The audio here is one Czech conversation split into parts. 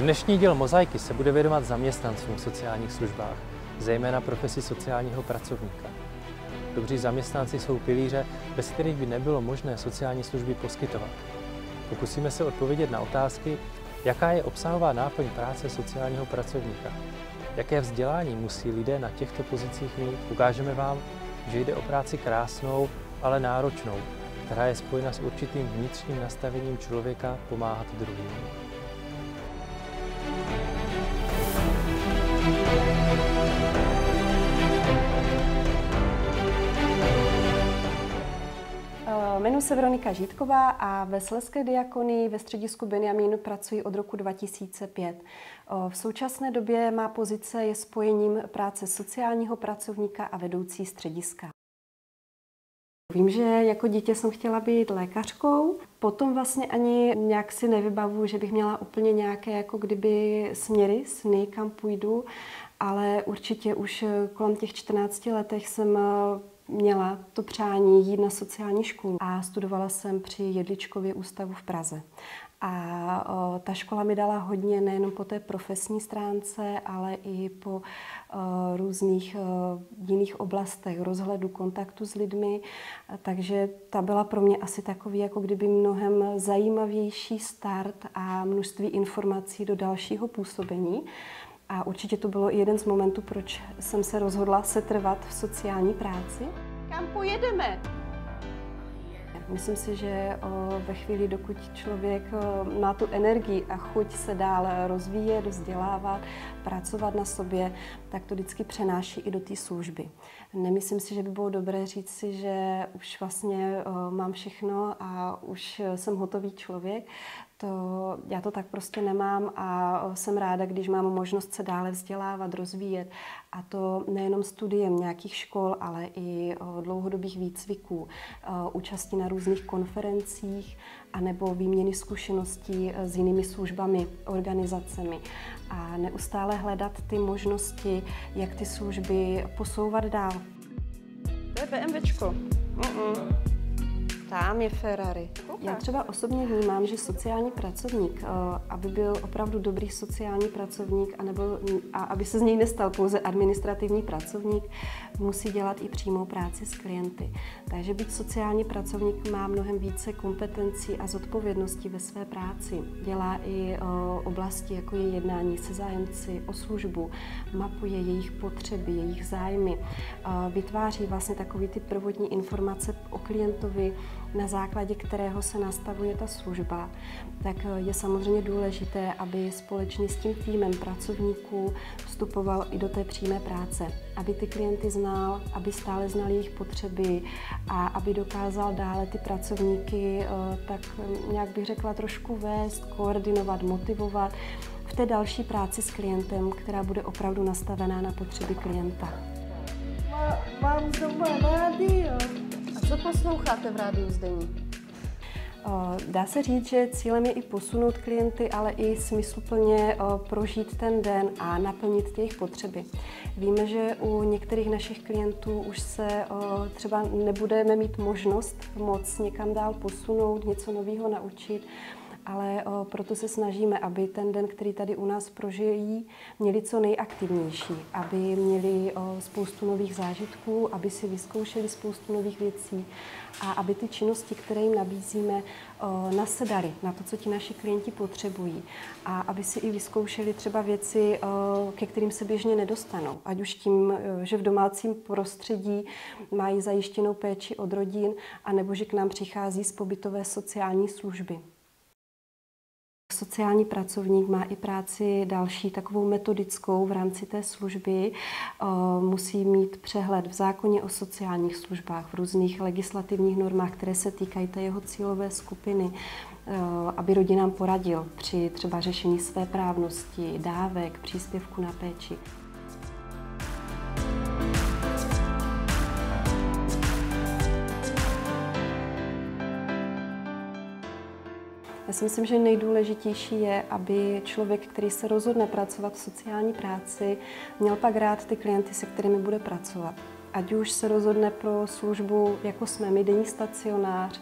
Dnešní díl Mozaiky se bude věnovat zaměstnancům v sociálních službách, zejména profesi sociálního pracovníka. Dobří zaměstnanci jsou pilíře, bez kterých by nebylo možné sociální služby poskytovat. Pokusíme se odpovědět na otázky, jaká je obsahová náplň práce sociálního pracovníka, jaké vzdělání musí lidé na těchto pozicích mít. Ukážeme vám, že jde o práci krásnou, ale náročnou, která je spojena s určitým vnitřním nastavením člověka pomáhat druhým. Jmenuji se Veronika Žítková a ve Slezské diakonii ve středisku Benjamín pracuji od roku 2005. V současné době má pozice je spojením práce sociálního pracovníka a vedoucí střediska. Vím, že jako dítě jsem chtěla být lékařkou, potom vlastně ani nějak si nevybavuji, že bych měla úplně nějaké jako kdyby sny, kam půjdu, ale určitě už kolem těch 14 letech jsem měla to přání jít na sociální školu a studovala jsem při Jedličkově ústavu v Praze. A ta škola mi dala hodně nejenom po té profesní stránce, ale i po různých jiných oblastech rozhledu, kontaktu s lidmi. Takže ta byla pro mě asi takový jako kdyby mnohem zajímavější start a množství informací do dalšího působení. A určitě to bylo i jeden z momentů, proč jsem se rozhodla setrvat v sociální práci. Kam pojedeme? Myslím si, že ve chvíli, dokud člověk má tu energii a chuť se dál rozvíjet, vzdělávat, pracovat na sobě, tak to vždycky přenáší i do té služby. Nemyslím si, že by bylo dobré říct si, že už vlastně mám všechno a už jsem hotový člověk. Já to tak prostě nemám a jsem ráda, když mám možnost se dále vzdělávat, rozvíjet. A to nejenom studiem nějakých škol, ale i dlouhodobých výcviků, účasti na různých konferencích anebo výměny zkušeností s jinými službami, organizacemi. A neustále hledat ty možnosti, jak ty služby posouvat dál. To je BMWčko. Tam je Ferrari. Já třeba osobně vnímám, že sociální pracovník, aby byl opravdu dobrý sociální pracovník a aby se z něj nestal pouze administrativní pracovník, musí dělat i přímou práci s klienty. Takže být sociální pracovník má mnohem více kompetencí a zodpovědností ve své práci. Dělá i oblasti, jako je jednání se zájemci o službu, mapuje jejich potřeby, jejich zájmy, vytváří vlastně takový ty prvotní informace o klientovi, na základě kterého se nastavuje ta služba, tak je samozřejmě důležité, aby společně s tím týmem pracovníků vstupoval i do té přímé práce, aby ty klienty znal, aby stále znal jejich potřeby a aby dokázal dále ty pracovníky tak nějak bych řekla trošku vést, koordinovat, motivovat v té další práci s klientem, která bude opravdu nastavená na potřeby klienta. Mám doma rádio. A co posloucháte v rádiu Zdeník? Dá se říct, že cílem je i posunout klienty, ale i smysluplně prožít ten den a naplnit ty jejich potřeby. Víme, že u některých našich klientů už se třeba nebudeme mít možnost moc někam dál posunout, něco nového naučit, ale proto se snažíme, aby ten den, který tady u nás prožijí, měli co nejaktivnější, aby měli spoustu nových zážitků, aby si vyzkoušeli spoustu nových věcí a aby ty činnosti, které jim nabízíme, nasedaly na to, co ti naši klienti potřebují a aby si i vyzkoušeli třeba věci, ke kterým se běžně nedostanou. Ať už tím, že v domácím prostředí mají zajištěnou péči od rodin, anebo že k nám přichází z pobytové sociální služby. Sociální pracovník má i práci další, takovou metodickou v rámci té služby. Musí mít přehled v zákoně o sociálních službách, v různých legislativních normách, které se týkají té jeho cílové skupiny, aby rodinám poradil při třeba řešení svéprávnosti, dávek, příspěvku na péči. Já si myslím, že nejdůležitější je, aby člověk, který se rozhodne pracovat v sociální práci, měl pak rád ty klienty, se kterými bude pracovat. Ať už se rozhodne pro službu, jako jsme my, denní stacionář,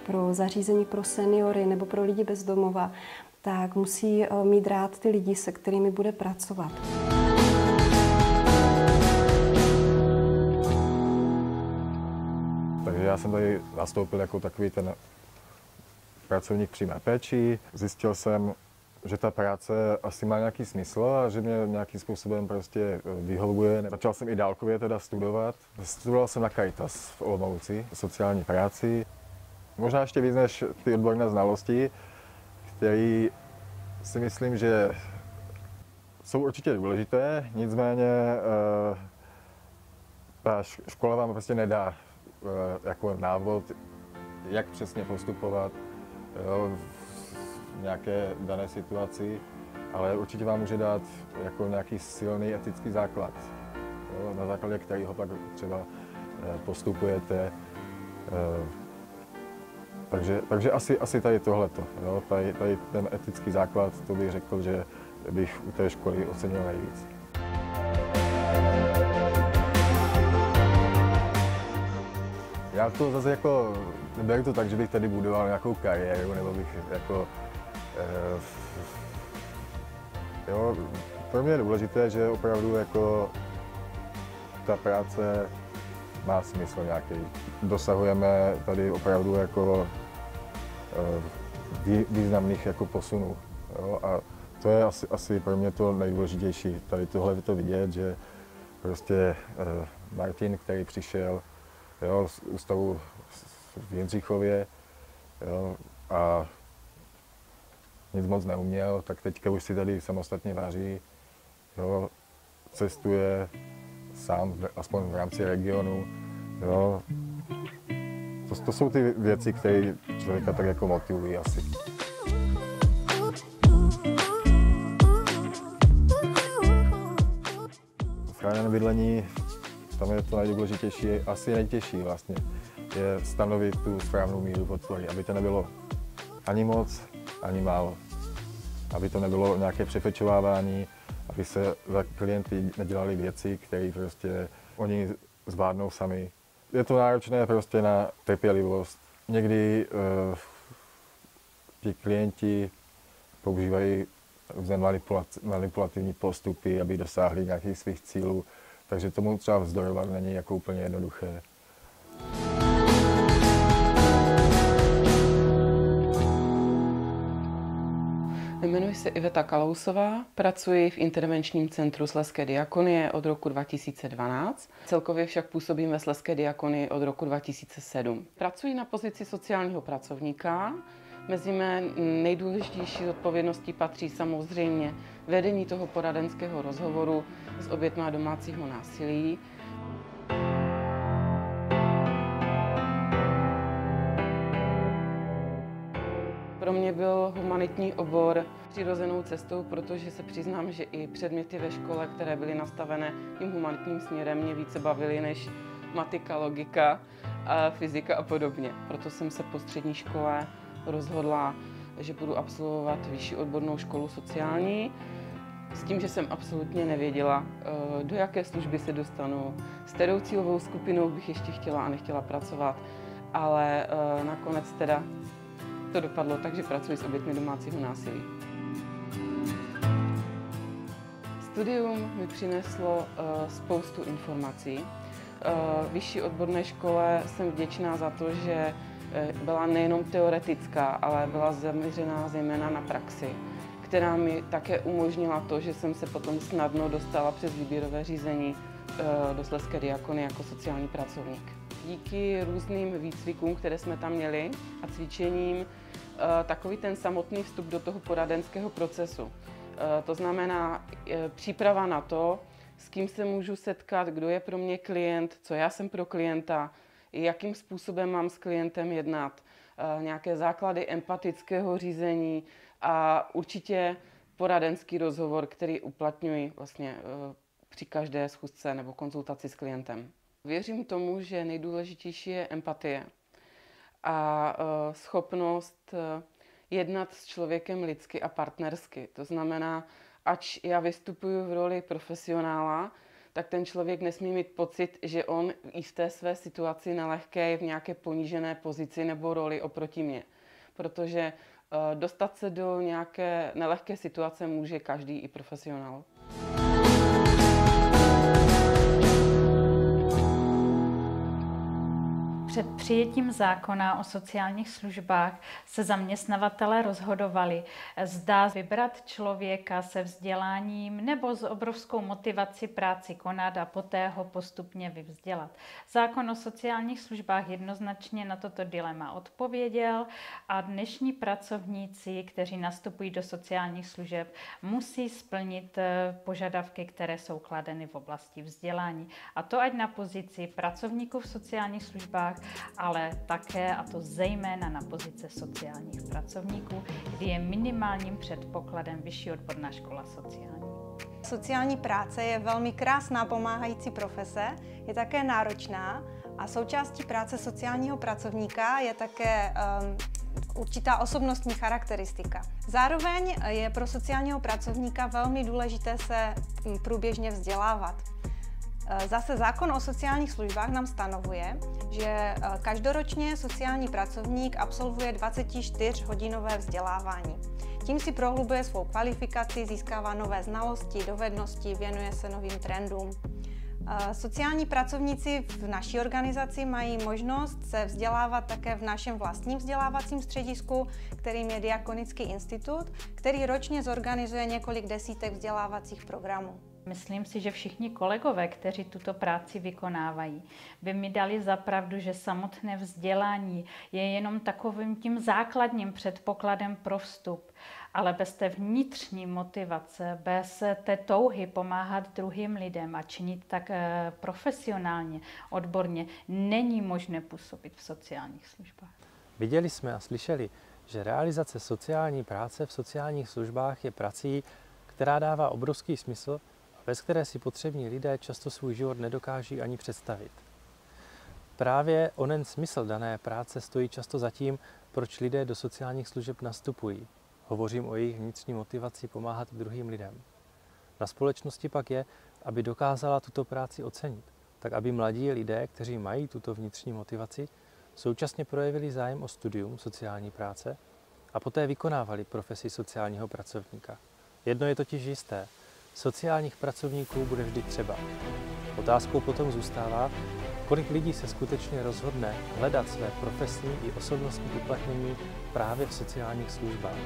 pro zařízení pro seniory nebo pro lidi bez domova, tak musí mít rád ty lidi, se kterými bude pracovat. Takže já jsem tady nastoupil jako takový ten pracovník přímé péči. Zjistil jsem, že ta práce asi má nějaký smysl a že mě nějakým způsobem prostě vyhovuje. Začal jsem i dálkově teda studovat. Studoval jsem na Caritas v Olomouci, sociální práci. Možná ještě víc než ty odborné znalosti, které si myslím, že jsou určitě důležité, nicméně ta škola vám prostě nedá jako návod, jak přesně postupovat v nějaké dané situaci, ale určitě vám může dát jako nějaký silný etický základ, na základě kterého pak třeba postupujete. Takže asi tady tohleto, tady ten etický základ, to bych řekl, že bych u té školy ocenil nejvíc. Já to zase jako neberu to tak, že bych tady budoval nějakou kariéru, nebo bych jako... pro mě je důležité, že opravdu jako ta práce má smysl nějaký. Dosahujeme tady opravdu jako významných jako posunů. Jo? A to je asi pro mě to nejdůležitější, tady tohle to vidět, že prostě Martin, který přišel z ústavu v Jindřichově a nic moc neuměl, tak teďka už si tady samostatně vaří, cestuje sám, aspoň v rámci regionu. To jsou ty věci, které člověka tak jako motivují asi. Chráněné bydlení, tam je to nejdůležitější, asi nejtěžší vlastně, je stanovit tu správnou míru podpory, aby to nebylo ani moc, ani málo. Aby to nebylo nějaké přefečovávání, aby se za klienty nedělali věci, které prostě oni zvládnou sami. Je to náročné prostě na trpělivost. Někdy ti klienti používají různé manipulativní postupy, aby dosáhli nějakých svých cílů, takže tomu třeba vzdorovat není jako úplně jednoduché. Jmenuji se Iveta Kalousová, pracuji v intervenčním centru Slezské diakonie od roku 2012. Celkově však působím ve Slezské diakonii od roku 2007. Pracuji na pozici sociálního pracovníka. Mezi mé nejdůležitější odpovědnosti patří samozřejmě vedení toho poradenského rozhovoru s oběťmi domácího násilí. Pro mě byl humanitní obor přirozenou cestou, protože se přiznám, že i předměty ve škole, které byly nastavené tím humanitním směrem, mě více bavily než matika, logika, a fyzika a podobně. Proto jsem se po střední škole rozhodla, že budu absolvovat vyšší odbornou školu sociální, s tím, že jsem absolutně nevěděla, do jaké služby se dostanu, s kterou cílovou skupinou bych ještě chtěla a nechtěla pracovat, ale nakonec teda to dopadlo tak, že pracuji s oběťmi domácího násilí. Studium mi přineslo spoustu informací. Vyšší odborné škole jsem vděčná za to, že byla nejenom teoretická, ale byla zaměřená zejména na praxi, která mi také umožnila to, že jsem se potom snadno dostala přes výběrové řízení do Slezské diakonie jako sociální pracovník. Díky různým výcvikům, které jsme tam měli a cvičením, takový ten samotný vstup do toho poradenského procesu. To znamená příprava na to, s kým se můžu setkat, kdo je pro mě klient, co já jsem pro klienta, jakým způsobem mám s klientem jednat, nějaké základy empatického řízení a určitě poradenský rozhovor, který uplatňuji vlastně při každé schůzce nebo konzultaci s klientem. Věřím tomu, že nejdůležitější je empatie a schopnost jednat s člověkem lidsky a partnersky. To znamená, ač já vystupuji v roli profesionála, tak ten člověk nesmí mít pocit, že on i v té své situaci nelehké je v nějaké ponížené pozici nebo roli oproti mně. Protože Dostat se do nějaké nelehké situace může každý, i profesionál. Před přijetím zákona o sociálních službách se zaměstnavatelé rozhodovali, zda vybrat člověka se vzděláním nebo s obrovskou motivací práci konat a poté ho postupně vyvzdělat. Zákon o sociálních službách jednoznačně na toto dilema odpověděl a dnešní pracovníci, kteří nastupují do sociálních služeb, musí splnit požadavky, které jsou kladeny v oblasti vzdělání. A to ať na pozici pracovníků v sociálních službách, ale také, a to zejména na pozice sociálních pracovníků, kdy je minimálním předpokladem vyšší odborná škola sociální. Sociální práce je velmi krásná pomáhající profese, je také náročná a součástí práce sociálního pracovníka je také určitá osobnostní charakteristika. Zároveň je pro sociálního pracovníka velmi důležité se průběžně vzdělávat. Zase zákon o sociálních službách nám stanovuje, že každoročně sociální pracovník absolvuje 24-hodinové vzdělávání. Tím si prohlubuje svou kvalifikaci, získává nové znalosti, dovednosti, věnuje se novým trendům. Sociální pracovníci v naší organizaci mají možnost se vzdělávat také v našem vlastním vzdělávacím středisku, kterým je Diakonický institut, který ročně zorganizuje několik desítek vzdělávacích programů. Myslím si, že všichni kolegové, kteří tuto práci vykonávají, by mi dali za pravdu, že samotné vzdělání je jenom takovým tím základním předpokladem pro vstup. Ale bez té vnitřní motivace, bez té touhy pomáhat druhým lidem a činit tak profesionálně, odborně, není možné působit v sociálních službách. Viděli jsme a slyšeli, že realizace sociální práce v sociálních službách je prací, která dává obrovský smysl, bez které si potřební lidé často svůj život nedokáží ani představit. Právě onen smysl dané práce stojí často za tím, proč lidé do sociálních služeb nastupují. Hovořím o jejich vnitřní motivaci pomáhat druhým lidem. Na společnosti pak je, aby dokázala tuto práci ocenit, tak aby mladí lidé, kteří mají tuto vnitřní motivaci, současně projevili zájem o studium sociální práce a poté vykonávali profesi sociálního pracovníka. Jedno je totiž jisté, sociálních pracovníků bude vždy třeba. Otázkou potom zůstává, kolik lidí se skutečně rozhodne hledat své profesní i osobnostní uplatnění právě v sociálních službách.